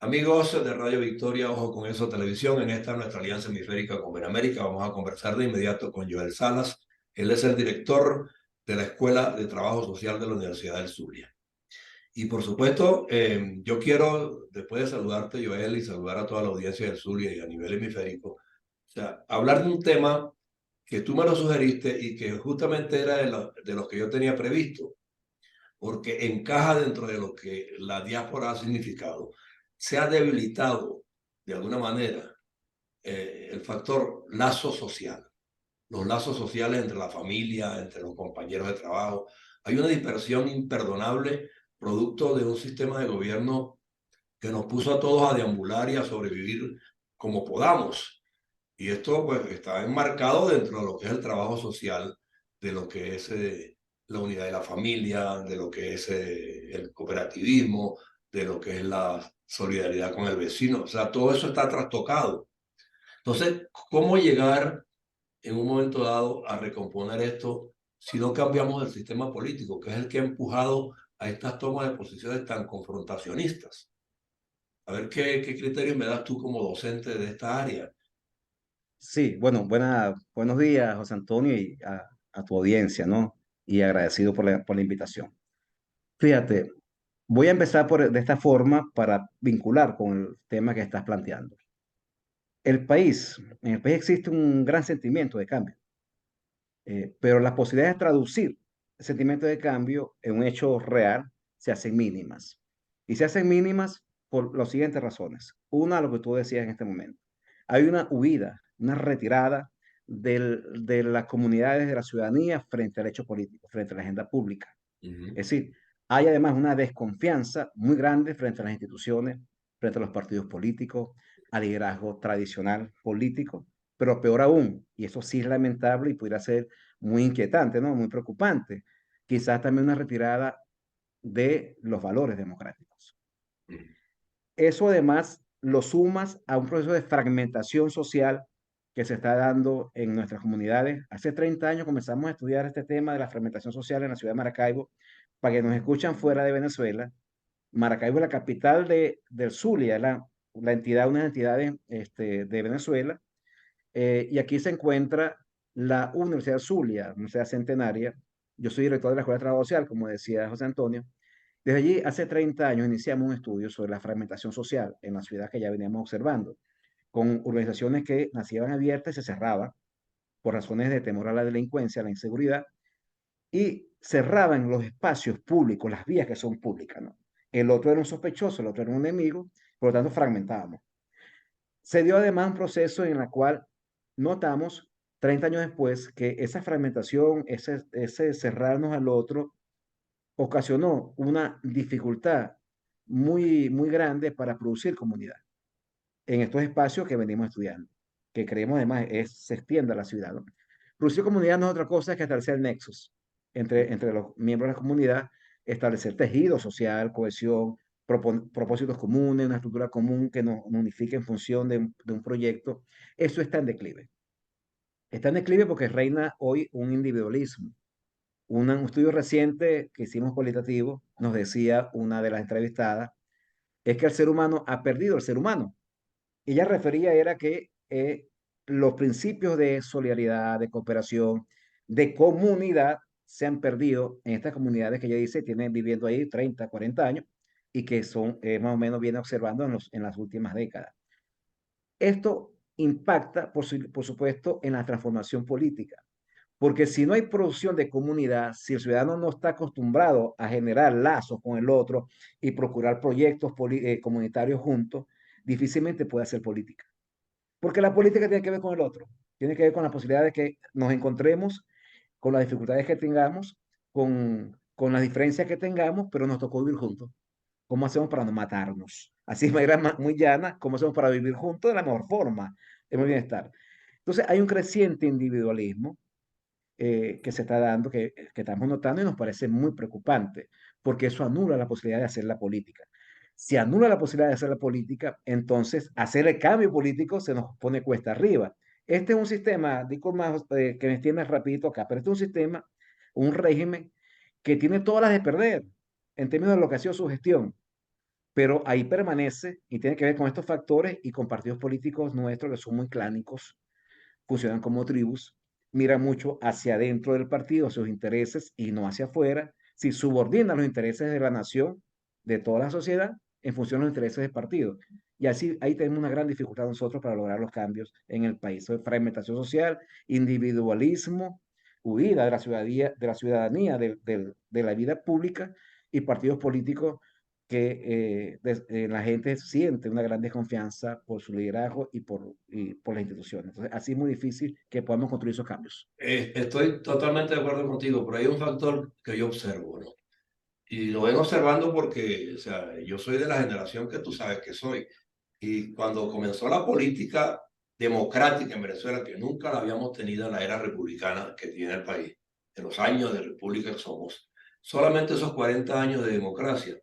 Amigos de Radio Victoria, Ojo con Eso Televisión, en esta nuestra alianza hemisférica con Benamérica, vamos a conversar de inmediato con Joel Salas. Él es el director de la Escuela de Trabajo Social de la Universidad del Zulia. Y por supuesto, yo quiero, después de saludarte, Joel, y saludar a toda la audiencia del Zulia y a nivel hemisférico, o sea, hablar de un tema que tú me lo sugeriste y que justamente era de los que yo tenía previsto, porque encaja dentro de lo que la diáspora ha significado. Se ha debilitado de alguna manera el factor lazo social, los lazos sociales entre la familia, entre los compañeros de trabajo. Hay una dispersión imperdonable producto de un sistema de gobierno que nos puso a todos a deambular y a sobrevivir como podamos. Y esto pues está enmarcado dentro de lo que es el trabajo social, de lo que es la unidad de la familia, de lo que es el cooperativismo, de lo que es la solidaridad con el vecino. O sea, todo eso está trastocado. Entonces, ¿cómo llegar en un momento dado a recomponer esto si no cambiamos el sistema político, que es el que ha empujado a estas tomas de posiciones tan confrontacionistas? A ver qué criterios me das tú como docente de esta área. Sí, bueno, buenos días, José Antonio, y a tu audiencia, ¿no? Y agradecido por la invitación. Fíjate, voy a empezar de esta forma para vincular con el tema que estás planteando. En el país existe un gran sentimiento de cambio, pero las posibilidades de traducir el sentimiento de cambio en un hecho real se hacen mínimas. Y se hacen mínimas por las siguientes razones. Una, lo que tú decías en este momento. Hay una huida, una retirada de las comunidades de la ciudadanía frente al hecho político, frente a la agenda pública. Ujú. Es decir, hay además una desconfianza muy grande frente a las instituciones, frente a los partidos políticos, al liderazgo tradicional político, pero peor aún, y eso sí es lamentable y pudiera ser muy inquietante, ¿no? Muy preocupante, quizás también una retirada de los valores democráticos. Eso además lo sumas a un proceso de fragmentación social que se está dando en nuestras comunidades. Hace 30 años comenzamos a estudiar este tema de la fragmentación social en la ciudad de Maracaibo. Para que nos escuchan fuera de Venezuela, Maracaibo es la capital del Zulia, la entidad, una entidad de Venezuela, y aquí se encuentra la Universidad Zulia, Universidad Centenaria. Yo soy director de la Escuela de Trabajo Social, como decía José Antonio. Desde allí, hace 30 años, iniciamos un estudio sobre la fragmentación social en la ciudad que ya veníamos observando, con urbanizaciones que nacían abiertas y se cerraban por razones de temor a la delincuencia, a la inseguridad, y cerraban los espacios públicos, las vías que son públicas, ¿no? El otro era un sospechoso, el otro era un enemigo, por lo tanto fragmentábamos. Se dio además un proceso en el cual notamos 30 años después que esa fragmentación, ese cerrarnos al otro, ocasionó una dificultad muy grande para producir comunidad en estos espacios que venimos estudiando, que creemos además se extiende a la ciudad, ¿no? Producir comunidad no es otra cosa que establecer nexos entre los miembros de la comunidad, establecer tejido social, cohesión, propósitos comunes, una estructura común que nos unifique en función de un proyecto. Eso está en declive. Está en declive porque reina hoy un individualismo. Un estudio reciente que hicimos cualitativo nos decía una de las entrevistadas, es que el ser humano ha perdido el ser humano. Ella refería era que los principios de solidaridad, de cooperación, de comunidad se han perdido en estas comunidades que ella dice tienen viviendo ahí 30, 40 años y que son más o menos viene observando en las últimas décadas. Esto impacta, por supuesto, en la transformación política, porque si no hay producción de comunidad, si el ciudadano no está acostumbrado a generar lazos con el otro y procurar proyectos comunitarios juntos, difícilmente puede hacer política. Porque la política tiene que ver con el otro, tiene que ver con la posibilidad de que nos encontremos, con las dificultades que tengamos, con las diferencias que tengamos, pero nos tocó vivir juntos. ¿Cómo hacemos para no matarnos? Así de manera muy llana, ¿cómo hacemos para vivir juntos de la mejor forma, de muy bienestar? Entonces hay un creciente individualismo que se está dando, que estamos notando y nos parece muy preocupante, porque eso anula la posibilidad de hacer la política. Si anula la posibilidad de hacer la política, entonces hacer el cambio político se nos pone cuesta arriba. Este es un sistema, digo más, que me entiendas rapidito acá, pero este es un sistema, un régimen que tiene todas las de perder en términos de lo que ha sido su gestión. pero ahí permanece y tiene que ver con estos factores y con partidos políticos nuestros que son muy clánicos, funcionan como tribus, miran mucho hacia adentro del partido, sus intereses y no hacia afuera, si subordinan los intereses de la nación, de toda la sociedad, en función de los intereses del partido. Y así ahí tenemos una gran dificultad nosotros para lograr los cambios en el país. Fragmentación social, individualismo, huida de la ciudadanía, de la vida pública y partidos políticos que la gente siente una gran desconfianza por su liderazgo y por las instituciones. Entonces, así es muy difícil que podamos construir esos cambios. Estoy totalmente de acuerdo contigo, pero hay un factor que yo observo, ¿no? Y lo vengo observando porque, o sea, yo soy de la generación que tú sabes que soy. Y cuando comenzó la política democrática en Venezuela, que nunca la habíamos tenido en la era republicana que tiene el país, en los años de república que somos, solamente esos 40 años de democracia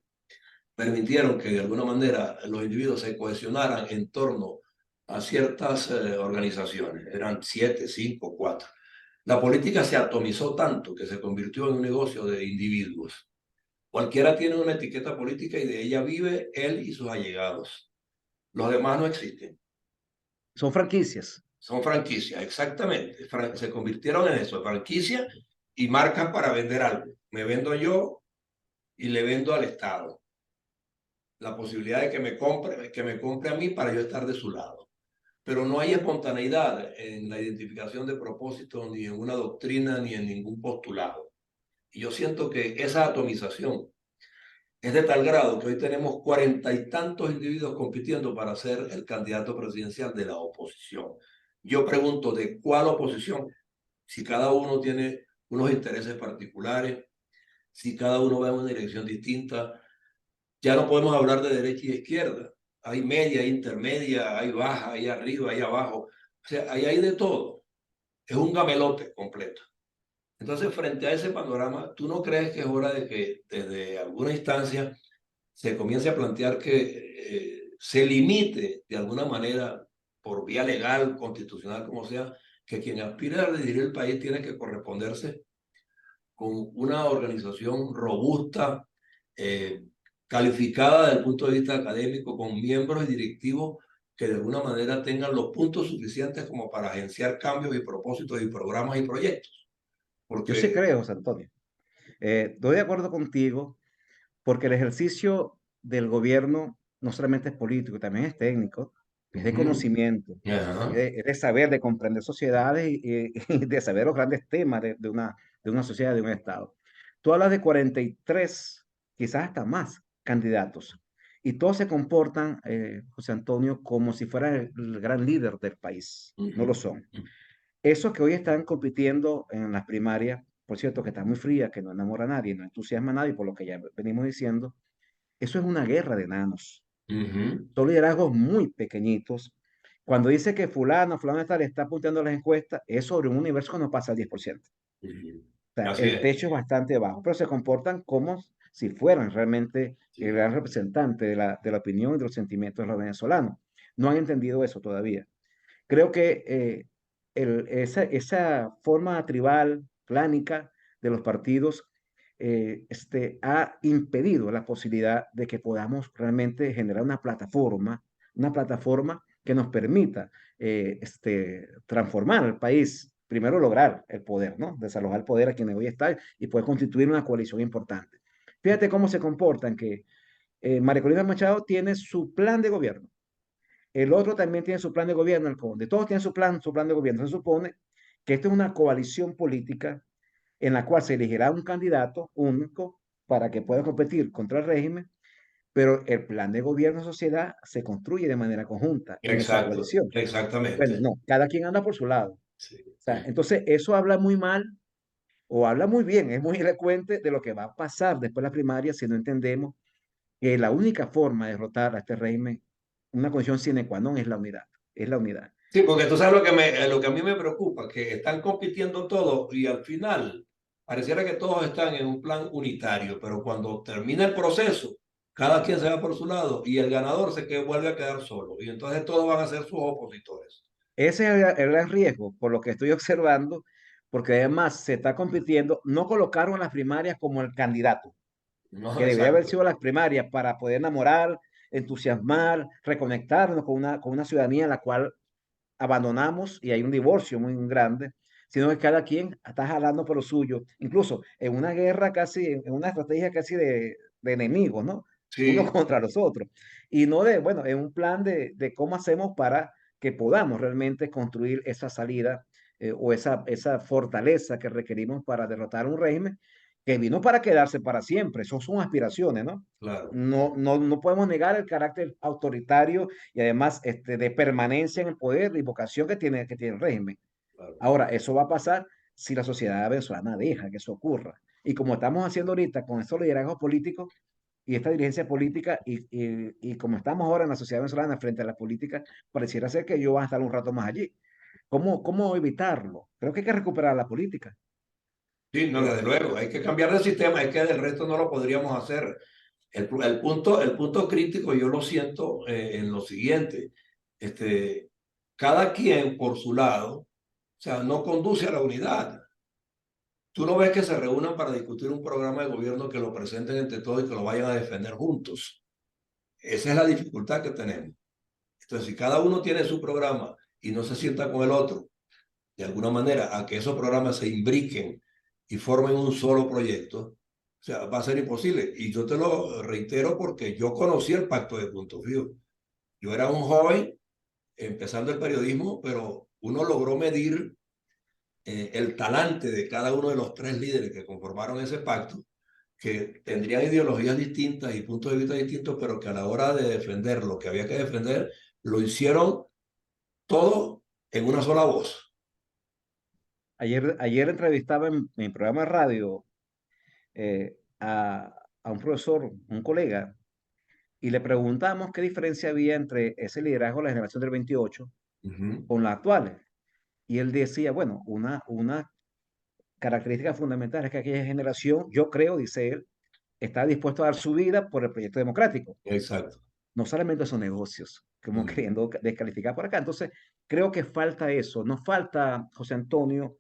permitieron que de alguna manera los individuos se cohesionaran en torno a ciertas organizaciones. Eran 7, 5, 4. La política se atomizó tanto que se convirtió en un negocio de individuos. Cualquiera tiene una etiqueta política y de ella vive él y sus allegados. Los demás no existen. Son franquicias. Son franquicias, exactamente. Se convirtieron en eso, franquicias y marcas para vender algo. Me vendo yo y le vendo al Estado la posibilidad de que me compre a mí para yo estar de su lado. Pero no hay espontaneidad en la identificación de propósitos, ni en una doctrina, ni en ningún postulado. Y yo siento que esa atomización es de tal grado que hoy tenemos 40 y tantos individuos compitiendo para ser el candidato presidencial de la oposición. Yo pregunto, ¿de cuál oposición? Si cada uno tiene unos intereses particulares, si cada uno va en una dirección distinta, ya no podemos hablar de derecha y de izquierda. Hay media, hay intermedia, hay baja, hay arriba, hay abajo. O sea, ahí hay de todo. Es un gamelote completo. Entonces, frente a ese panorama, ¿tú no crees que es hora de que desde alguna instancia se comience a plantear que se limite de alguna manera, por vía legal, constitucional, como sea, que quien aspire a dirigir el país tiene que corresponderse con una organización robusta, eh, calificada desde el punto de vista académico, con miembros y directivos que de alguna manera tengan los puntos suficientes como para agenciar cambios y propósitos y programas y proyectos? Yo sí Porque creo, José Antonio. Estoy de acuerdo contigo porque el ejercicio del gobierno no solamente es político, también es técnico, es de ujú, conocimiento, ajá, es de saber, de comprender sociedades y de saber los grandes temas de una sociedad, de un Estado. Tú hablas de 43, quizás hasta más candidatos, y todos se comportan, José Antonio, como si fueran el gran líder del país. No lo ujú, son. Esos que hoy están compitiendo en las primarias, por cierto, que está muy fría, que no enamora a nadie, no entusiasma a nadie, por lo que ya venimos diciendo, eso es una guerra de enanos. ujú, Son liderazgos muy pequeñitos. Cuando dice que fulano tal está apuntando las encuestas, es sobre un universo que no pasa al 10%. ujú. O sea, Así el es. techo es bastante bajo, pero se comportan como si fueran realmente el Sí. gran representante de la opinión y de los sentimientos de los venezolanos. No han entendido eso todavía. Creo que esa forma tribal, clánica de los partidos ha impedido la posibilidad de que podamos realmente generar una plataforma que nos permita transformar el país. Primero lograr el poder, ¿no? Desalojar el poder a quienes hoy están y poder constituir una coalición importante. Fíjate cómo se comportan que María Corina Machado tiene su plan de gobierno, el otro también tiene su plan de gobierno, el Conde. Todos tienen su plan de gobierno. Se supone que esto es una coalición política en la cual se elegirá un candidato único para que pueda competir contra el régimen, pero el plan de gobierno de sociedad se construye de manera conjunta en esa Exacto, coalición. Bueno, exactamente. no, cada quien anda por su lado. O Sí. sea, entonces eso habla muy mal o habla muy bien, es muy elocuente de lo que va a pasar después de la primaria si no entendemos que la única forma de derrotar a este régimen, una condición sine qua non, es la unidad. Sí, porque tú sabes lo que a mí me preocupa, que están compitiendo todos y al final pareciera que todos están en un plan unitario, pero cuando termina el proceso, cada quien se va por su lado y el ganador vuelve a quedar solo. Y entonces todos van a ser sus opositores. Ese es el gran riesgo, por lo que estoy observando, porque además se está compitiendo, no colocaron a las primarias como el candidato, No, que debería haber exacto. sido las primarias para poder enamorar, entusiasmar, reconectarnos con una ciudadanía en la cual abandonamos y hay un divorcio muy grande, sino que cada quien está jalando por lo suyo, incluso en una guerra casi, en una estrategia casi de enemigos, ¿no? Unos Sí, contra los otros. Y no de, bueno, en un plan de cómo hacemos para que podamos realmente construir esa salida o esa fortaleza que requerimos para derrotar un régimen que vino para quedarse para siempre. Eso son aspiraciones, ¿no? claro, No podemos negar el carácter autoritario y además de permanencia en el poder y vocación que tiene el régimen. claro. Ahora, eso va a pasar si la sociedad venezolana deja que eso ocurra. Y como estamos haciendo ahorita con estos liderazgos políticos y esta dirigencia política y como estamos ahora en la sociedad venezolana frente a la política, pareciera ser que ellos van a estar un rato más allí. ¿Cómo evitarlo? Creo que hay que recuperar la política. Sí, no, desde luego, hay que cambiar el sistema, es que del resto no lo podríamos hacer. El punto crítico yo lo siento en lo siguiente, este, cada quien por su lado, o sea, no conduce a la unidad. Tú no ves que se reúnan para discutir un programa de gobierno que lo presenten entre todos y que lo vayan a defender juntos. Esa es la dificultad que tenemos. Entonces, si cada uno tiene su programa y no se sienta con el otro, de alguna manera, a que esos programas se imbriquen y formen un solo proyecto, o sea, va a ser imposible. Y yo te lo reitero porque yo conocí el Pacto de Punto Fijo. Yo era un joven empezando el periodismo, pero uno logró medir el talante de cada uno de los tres líderes que conformaron ese pacto, que tendrían ideologías distintas y puntos de vista distintos, pero que a la hora de defender lo que había que defender, lo hicieron todo en una sola voz. Ayer entrevistaba en mi programa de radio a un profesor, un colega, y le preguntamos qué diferencia había entre ese liderazgo de la generación del 28 Uh -huh. con la actual. Y él decía, bueno, una característica fundamental es que aquella generación, yo creo, dice él, está dispuesto a dar su vida por el proyecto democrático. Exacto. No solamente son negocios, como Uh queriendo descalificar por acá. Entonces, creo que falta eso. Nos falta, José Antonio,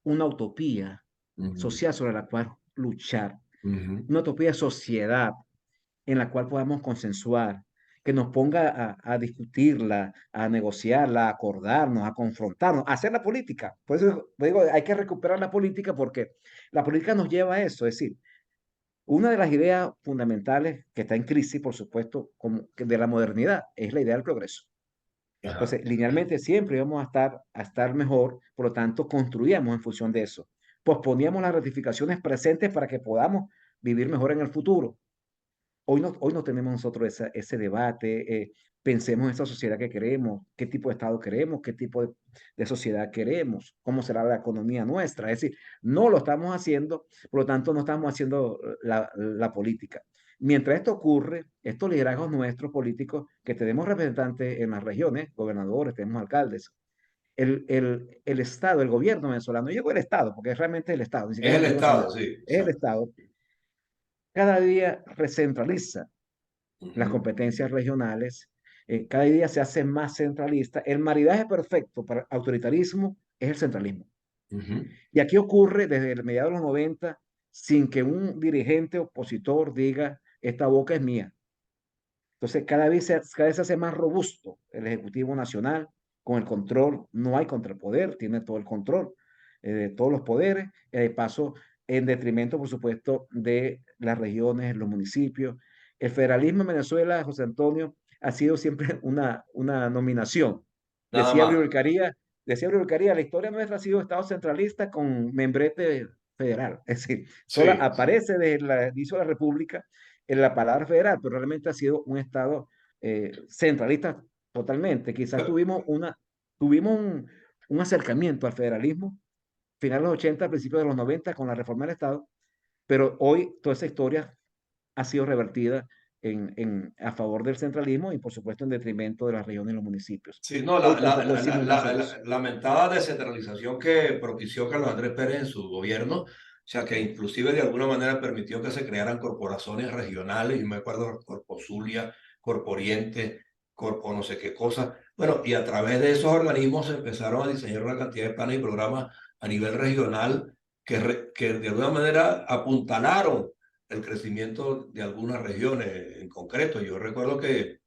una utopía -huh. social sobre la cual luchar, Uh -huh. una utopía de sociedad en la cual podamos consensuar, que nos ponga a discutirla, a negociarla, a acordarnos, a confrontarnos, a hacer la política. Por eso digo, hay que recuperar la política porque la política nos lleva a eso. Es decir, una de las ideas fundamentales que está en crisis, por supuesto, como que de la modernidad, es la idea del progreso. Ajá. Entonces, linealmente siempre íbamos a estar mejor, por lo tanto, construíamos en función de eso. Posponíamos las ratificaciones presentes para que podamos vivir mejor en el futuro. Hoy no tenemos nosotros ese debate, pensemos en esa sociedad que queremos, qué tipo de Estado queremos, qué tipo de sociedad queremos, cómo será la economía nuestra. Es decir, no lo estamos haciendo, por lo tanto no estamos haciendo la política. Mientras esto ocurre, estos liderazgos nuestros políticos, que tenemos representantes en las regiones, gobernadores, tenemos alcaldes, el Estado, el gobierno venezolano, yo digo el Estado, porque es realmente el Estado, ni Es siquiera es el el gobierno nacional, Estado, sí, es el exacto. Estado, cada día recentraliza Uh las -huh. competencias regionales, cada día se hace más centralista. El maridaje perfecto para autoritarismo es el centralismo. Uh -huh. Y aquí ocurre desde el mediados de los 90 sin que un dirigente opositor diga, esta boca es mía. Entonces, cada vez se hace más robusto el Ejecutivo Nacional con el control. No hay contrapoder, tiene todo el control de todos los poderes. De paso, en detrimento, por supuesto, de las regiones, los municipios. El federalismo en Venezuela, José Antonio, ha sido siempre una nominación. Nada Decía más. Abril Caría, decía Abril Caría, la historia nuestra ha sido Estado centralista con membrete federal. Es decir, solo Sí, sí. aparece desde el inicio de la República en la palabra federal, pero realmente ha sido un Estado centralista totalmente. Quizás tuvimos un acercamiento al federalismo, finales de los 80, principios de los 90, con la reforma del Estado, pero hoy toda esa historia ha sido revertida a favor del centralismo y, por supuesto, en detrimento de las regiones y los municipios. Sí, no, Hoy tampoco decimos un paso de eso. lamentada descentralización que propició Carlos Andrés Pérez en su gobierno, o sea, que inclusive de alguna manera permitió que se crearan corporaciones regionales, y me acuerdo Corpo Zulia, Corpo Oriente, Corpo no sé qué cosa. Bueno, y a través de esos organismos se empezaron a diseñar una cantidad de planes y programas a nivel regional que de alguna manera apuntalaron el crecimiento de algunas regiones en concreto. Yo recuerdo que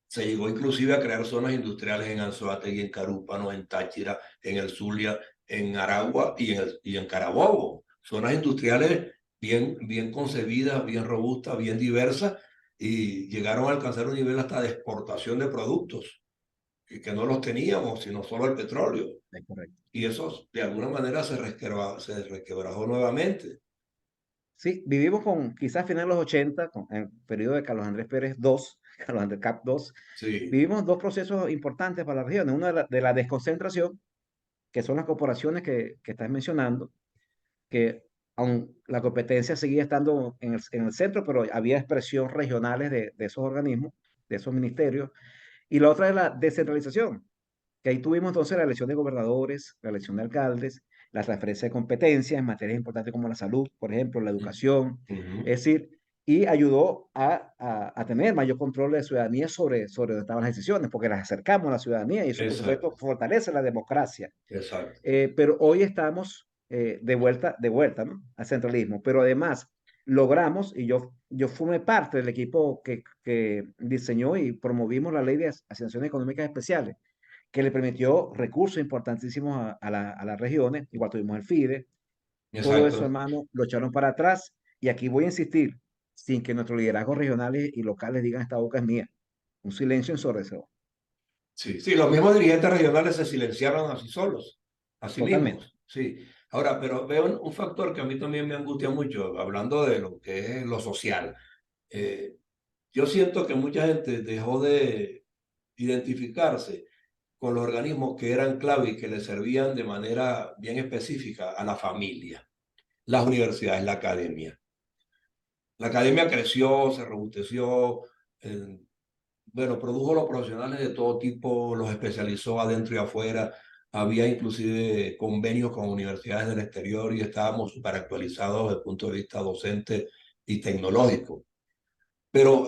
se llegó inclusive a crear zonas industriales en Anzoátegui, en Carúpano, en Táchira, en el Zulia, en Aragua y en Carabobo. Zonas industriales bien concebidas, bien robustas, bien diversas, y llegaron a alcanzar un nivel hasta de exportación de productos, y que no los teníamos, sino solo el petróleo. Es correcto. Y eso de alguna manera se resquebrajó nuevamente. Sí, vivimos con quizás a finales de los 80, en el periodo de Carlos Andrés Pérez II, Carlos Andrés Cap II, Sí, vivimos dos procesos importantes para las regiones. Uno de la desconcentración, que son las corporaciones que estás mencionando, que aun la competencia seguía estando en el centro, pero había expresión regionales de esos organismos, de esos ministerios. Y la otra es la descentralización, que ahí tuvimos entonces la elección de gobernadores, la elección de alcaldes, la transferencia de competencias en materias importantes como la salud, por ejemplo, la educación, ujú, es decir, y ayudó a tener mayor control de la ciudadanía sobre dónde estaban las decisiones, porque las acercamos a la ciudadanía y eso, por supuesto, exacto, fortalece la democracia. exacto. Pero hoy estamos de vuelta, ¿no? Al centralismo, pero además logramos, y yo formé parte del equipo que diseñó y promovimos la ley de asignaciones económicas especiales, que le permitió recursos importantísimos a las regiones, igual tuvimos el FIDE, todo eso, Exacto. hermano, lo echaron para atrás, y aquí voy a insistir, sin que nuestros liderazgos regionales y locales digan esta boca es mía, un silencio ensordecedor, Sí, sí, los mismos dirigentes regionales se silenciaron a sí solos, a sí totalmente. mismos. Sí. Ahora, pero veo un factor que a mí también me angustia mucho, hablando de lo que es lo social. Eh, yo siento que mucha gente dejó de identificarse con los organismos que eran clave y que le servían de manera bien específica a la familia, las universidades, la academia. La academia creció, se robusteció, eh, bueno, produjo los profesionales de todo tipo, los especializó adentro y afuera. Había inclusive convenios con universidades del exterior y estábamos súper actualizados desde el punto de vista docente y tecnológico. Pero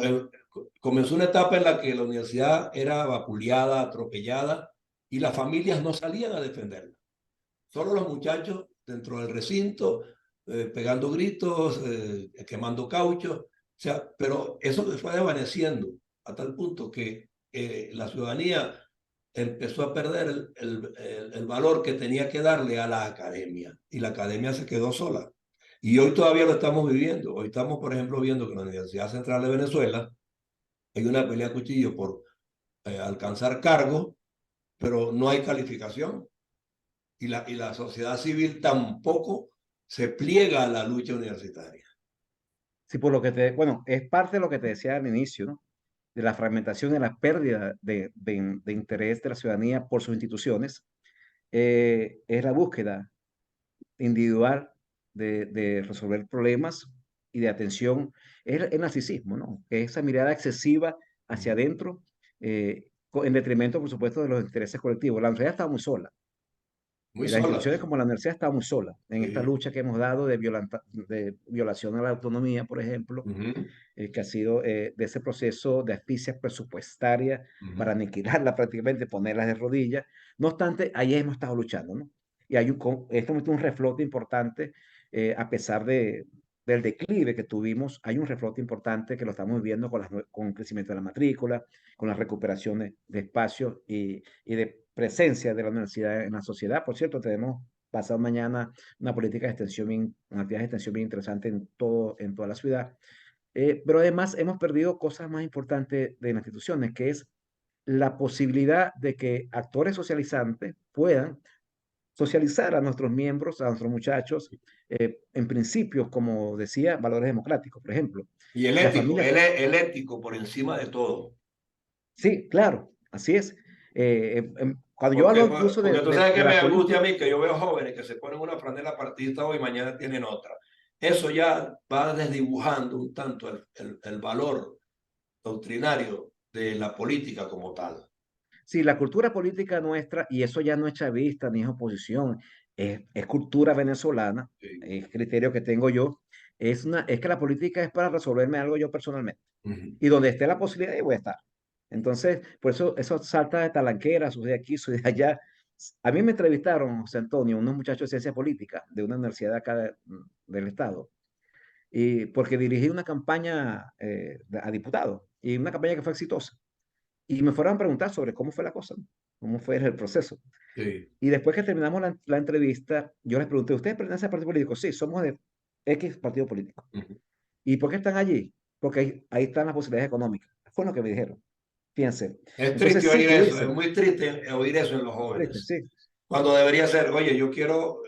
comenzó una etapa en la que la universidad era vapuleada, atropellada, y las familias no salían a defenderla. Solo los muchachos dentro del recinto, pegando gritos, quemando caucho. O sea, pero eso se fue desvaneciendo a tal punto que la ciudadanía empezó a perder el valor que tenía que darle a la academia, y la academia se quedó sola. Y hoy todavía lo estamos viviendo. Hoy estamos, por ejemplo, viendo que en la Universidad Central de Venezuela hay una pelea a cuchillo por alcanzar cargos, pero no hay calificación, y la sociedad civil tampoco se pliega a la lucha universitaria. Sí, por lo que bueno, es parte de lo que te decía al inicio, ¿no? De la fragmentación y la pérdida de interés de la ciudadanía por sus instituciones, es la búsqueda individual de resolver problemas y de atención, es el narcisismo, ¿no? Esa mirada excesiva hacia adentro, en detrimento, por supuesto, de los intereses colectivos. La sociedad está muy sola. Muy Las solas. instituciones como la universidad están muy solas en esta Sí. lucha que hemos dado de violación a la autonomía, por ejemplo, Ujú, que ha sido de ese proceso de asfixia presupuestaria para ujú. aniquilarla prácticamente, ponerlas de rodillas. No obstante, ahí hemos estado luchando, ¿no? Y hay este momento un reflote importante, a pesar del declive que tuvimos, hay un reflote importante que lo estamos viendo con el crecimiento de la matrícula, con las recuperaciones de espacios y de presencia de la universidad en la sociedad. Por cierto, tenemos pasado mañana una política de extensión, una actividad de extensión bien interesante en toda la ciudad. Pero además hemos perdido cosas más importantes de las instituciones, que es la posibilidad de que actores socializantes puedan socializar a nuestros miembros, a nuestros muchachos, en principios, como decía, valores democráticos, por ejemplo. Y el La ético, familia, el ético por encima de todo. sí, claro, así es. Cuando yo hablo incluso Porque tú sabes que de me la angustia a política, mí, que yo veo jóvenes que se ponen una franela partidista hoy y mañana tienen otra. Eso ya va desdibujando un tanto el valor doctrinario de la política como tal. sí, la cultura política nuestra, y eso ya no es chavista ni es oposición, es cultura venezolana, Sí. es criterio que tengo yo, es que la política es para resolverme algo yo personalmente. Ujú. Y donde esté la posibilidad, ahí voy a estar. Entonces, por eso salta de talanquera, soy de aquí, soy de allá. A mí me entrevistaron, José Antonio, unos muchachos de ciencia política de una universidad acá del estado. y porque dirigí una campaña a diputado, y una campaña que fue exitosa. Y me fueron a preguntar sobre cómo fue la cosa, ¿no? Cómo fue el proceso. Sí. Y después que terminamos la entrevista, yo les pregunté, ¿ustedes pertenecen al partido político? Sí, somos de X partido político. Ujú. ¿Y por qué están allí? Porque ahí están las posibilidades económicas. Fue lo que me dijeron. Fíjense. Es Entonces triste sí oír eso, es tuviésemos. muy triste oír eso en los Triste, jóvenes. sí. Cuando debería ser, oye, yo quiero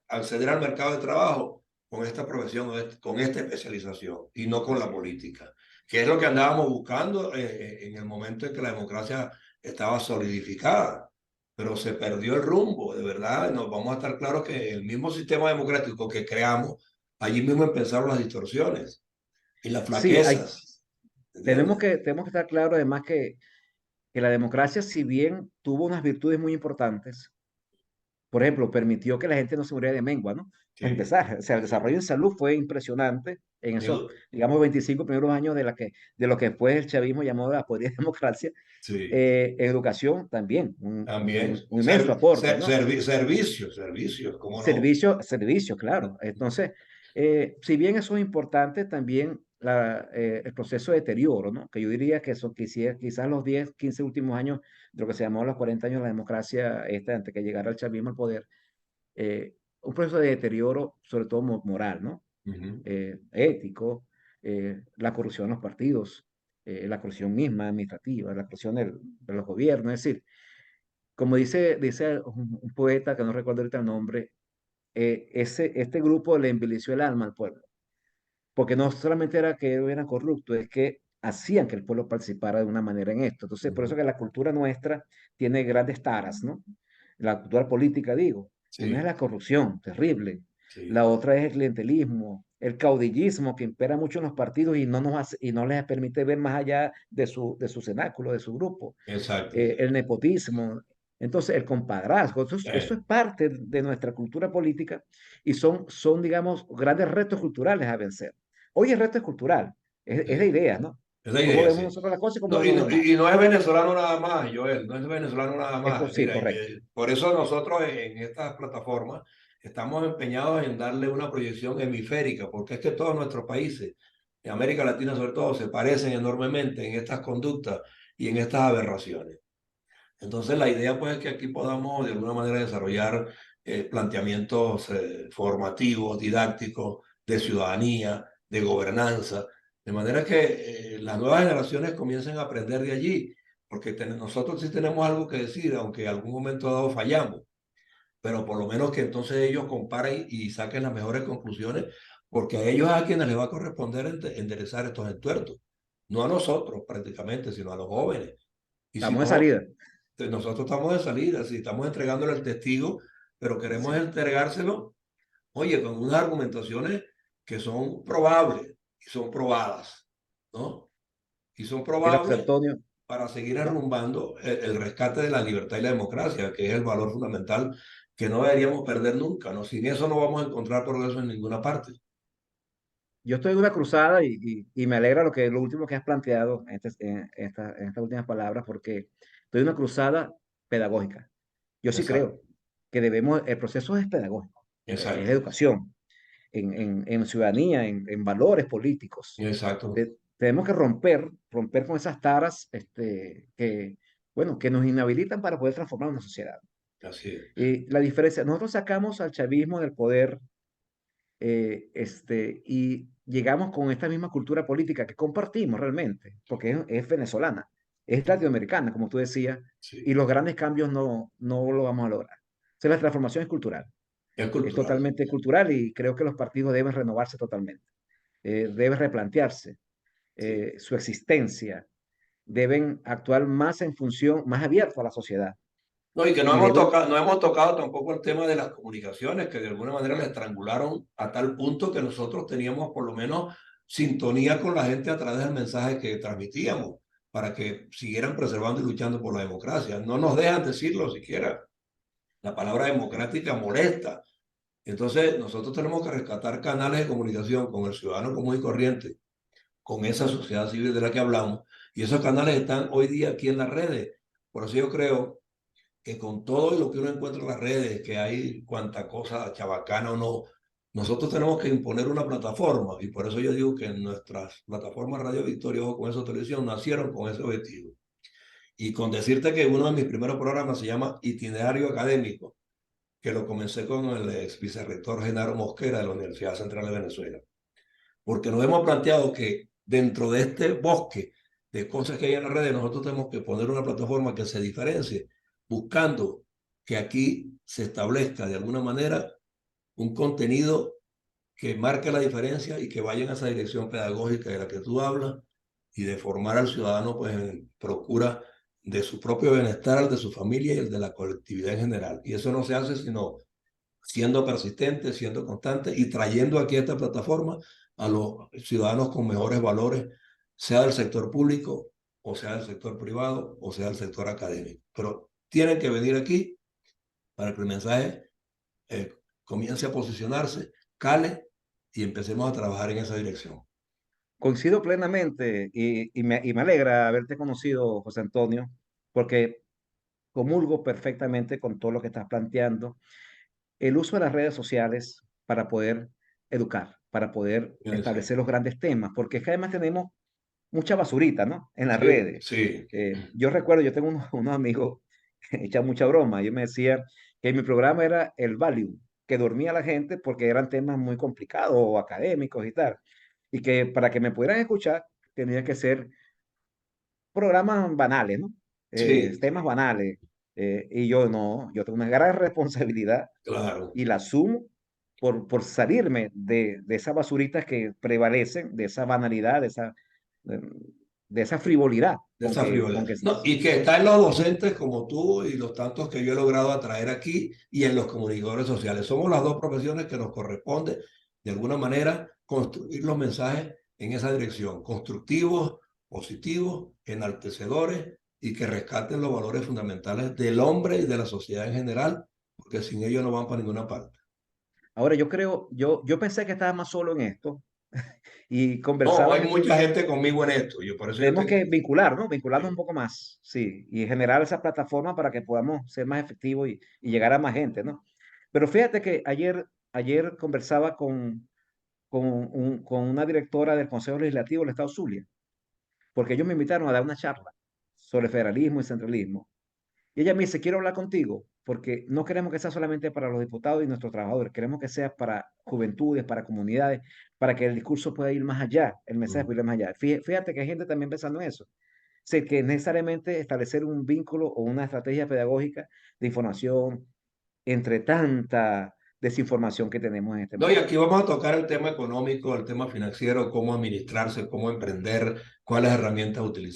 acceder al mercado de trabajo con esta profesión, con esta especialización y no con la Así es. política, que es lo que andábamos buscando en el momento en que la democracia estaba solidificada, pero se perdió el rumbo, de verdad. Nos vamos a estar claros que el mismo sistema democrático que creamos, allí mismo empezaron las distorsiones y las Sí, flaquezas, ¿entiendes? tenemos que estar claros además que la democracia, si bien tuvo unas virtudes muy importantes, por ejemplo, permitió que la gente no se muriera de mengua, ¿no? Para Sí, empezar, o sea, el sí. desarrollo en salud fue impresionante en esos, Digo, digamos, 25 primeros años de lo que después el chavismo llamó la podrida democracia. sí. Educación también, También, un inmenso aporte, ¿no? servicios, ¿cómo no? Servicio, claro. Entonces, si bien eso es importante, también el proceso de deterioro, ¿no? Que yo diría que son quizás los 10, 15 últimos años de lo que se llamó los 40 años de la democracia, antes que llegara el chavismo al poder, un proceso de deterioro, sobre todo moral, ¿no? Ujú. Ético, la corrupción en los partidos, la corrupción misma administrativa, la corrupción de los gobiernos, es decir, como dice un poeta que no recuerdo ahorita el nombre, este grupo le envileció el alma al pueblo, porque no solamente era que eran corruptos, es que hacían que el pueblo participara de una manera en esto. Entonces, por eso Ujú. que la cultura nuestra tiene grandes taras, ¿no? La cultura política, digo. Una es Sí, la corrupción, terrible. La sí, otra es el clientelismo, el caudillismo que impera mucho en los partidos y y no les permite ver más allá de su cenáculo, de su grupo. exacto, sí. El nepotismo, entonces el compadrazgo, eso Eh, es parte de nuestra cultura política y son, digamos, grandes retos culturales a vencer. Hoy el reto es cultural, es de sí. ideas, ¿no? Es la ¿Cómo idea, vemos sí. nosotros las cosas y cómo No, vemos los demás? y no es venezolano nada más, Joel, no es venezolano nada Esto más. sí, Mira, correcto. por eso nosotros en estas plataformas estamos empeñados en darle una proyección hemisférica, porque es que todos nuestros países, en América Latina sobre todo, se parecen enormemente en estas conductas y en estas aberraciones. Entonces, la idea pues es que aquí podamos de alguna manera desarrollar planteamientos formativos, didácticos, de ciudadanía, de gobernanza, de manera que las nuevas generaciones comiencen a aprender de allí, porque nosotros sí tenemos algo que decir, aunque en algún momento dado fallamos, pero por lo menos que entonces ellos comparen y saquen las mejores conclusiones, porque a ellos es a quienes les va a corresponder enderezar estos entuertos, no a nosotros prácticamente, sino a los jóvenes. Y si Estamos de no, salida. nosotros estamos de salida, si estamos entregándole al testigo, pero queremos Sí. entregárselo, oye, con unas argumentaciones que son probables y son probadas, ¿no? Y son Mira, José probables Antonio, para seguir arrumbando el rescate de la libertad y la democracia, que es el valor fundamental que no deberíamos perder nunca, ¿no? Sin eso no vamos a encontrar progreso en ninguna parte. yo estoy en una cruzada y me alegra lo último que has planteado en estas últimas palabras, porque estoy en una cruzada pedagógica. Yo sí Exacto, creo que el proceso es pedagógico, es exacto, educación, en ciudadanía, en valores políticos. exacto, Tenemos que romper con esas taras bueno, que nos inhabilitan para poder transformar una sociedad. así es. Y la diferencia, nosotros sacamos al chavismo del poder y llegamos con esta misma cultura política que compartimos realmente, porque es venezolana, es latinoamericana, como tú decías, y Sí, los grandes cambios no lo vamos a lograr. O sea, la transformación es cultural, es es cultural. totalmente cultural y creo que los partidos deben renovarse totalmente, deben replantearse Sí. su existencia, deben actuar más en función, más abierto a la sociedad No, y que y deben, no hemos tocado tampoco el tema de las comunicaciones, que de alguna manera le estrangularon a tal punto que nosotros teníamos por lo menos sintonía con la gente a través del mensaje que transmitíamos, para que siguieran preservando y luchando por la democracia. No nos dejan decirlo siquiera. La palabra democrática molesta. Entonces, nosotros tenemos que rescatar canales de comunicación con el ciudadano común y corriente, con esa sociedad civil de la que hablamos, y esos canales están hoy día aquí en las redes. Por eso yo creo que con todo lo que uno encuentra en las redes, que hay cuanta cosa chabacana o no, nosotros tenemos que imponer una plataforma y por eso yo digo que nuestras plataformas Radio Victoria o con esa televisión nacieron con ese objetivo. Y con decirte que uno de mis primeros programas se llama Itinerario Académico, que lo comencé con el ex vicerrector Genaro Mosquera de la Universidad Central de Venezuela. Porque nos hemos planteado que dentro de este bosque de cosas que hay en las redes, nosotros tenemos que poner una plataforma que se diferencie, buscando que aquí se establezca de alguna manera un contenido que marque la diferencia y que vaya en esa dirección pedagógica de la que tú hablas y de formar al ciudadano pues en procura de su propio bienestar, el de su familia y el de la colectividad en general. Y eso no se hace sino siendo persistente, siendo constante y trayendo aquí a esta plataforma a los ciudadanos con mejores valores, sea del sector público, o sea del sector privado, o sea del sector académico. Pero tienen que venir aquí para que el mensaje comience a posicionarse, cale y empecemos a trabajar en esa dirección. Coincido plenamente y me alegra haberte conocido, José Antonio, porque comulgo perfectamente con todo lo que estás planteando. El uso de las redes sociales para poder educar, para poder Sí, establecer los grandes temas, porque es que además tenemos mucha basurita, ¿no? En las sí, redes. sí, Yo recuerdo, yo tengo unos amigos que echan mucha broma. Yo me decía que mi programa era el Valium, que dormía la gente porque eran temas muy complicados o académicos y tal. Y que para que me pudieran escuchar tenía que ser programas banales, ¿no? sí, Temas banales. Y yo no, yo tengo una gran responsabilidad claro. y la asumo por salirme de esas basuritas que prevalecen, de esa banalidad, de, de esa frivolidad De esa con frivolidad. que No, y que está en los docentes como tú y los tantos que yo he logrado atraer aquí y en los comunicadores sociales. Somos las dos profesiones que nos corresponde, de alguna manera, construir los mensajes en esa dirección, constructivos, positivos, enaltecedores y que rescaten los valores fundamentales del hombre y de la sociedad en general, porque sin ellos no van para ninguna parte. ahora yo creo, yo pensé que estaba más solo en esto y No, conversaba hay que mucha gente conmigo en esto. Yo por eso yo tenemos te... que vincular, ¿no? Vincularnos un Sí, poco más, sí, y generar esa plataforma para que podamos ser más efectivos y llegar a más gente, ¿no? Pero fíjate que ayer conversaba con una directora del Consejo Legislativo del Estado Zulia, porque ellos me invitaron a dar una charla sobre federalismo y centralismo. Y ella me dice, quiero hablar contigo, porque no queremos que sea solamente para los diputados y nuestros trabajadores, queremos que sea para juventudes, para comunidades, para que el discurso pueda ir más allá, el mensaje pueda ir más allá. Fíjate que hay gente también pensando en eso. Sé que necesariamente establecer un vínculo o una estrategia pedagógica de información entre tanta desinformación que tenemos en este no, y momento. aquí vamos a tocar el tema económico, el tema financiero, cómo administrarse, cómo emprender, cuáles herramientas utilizar.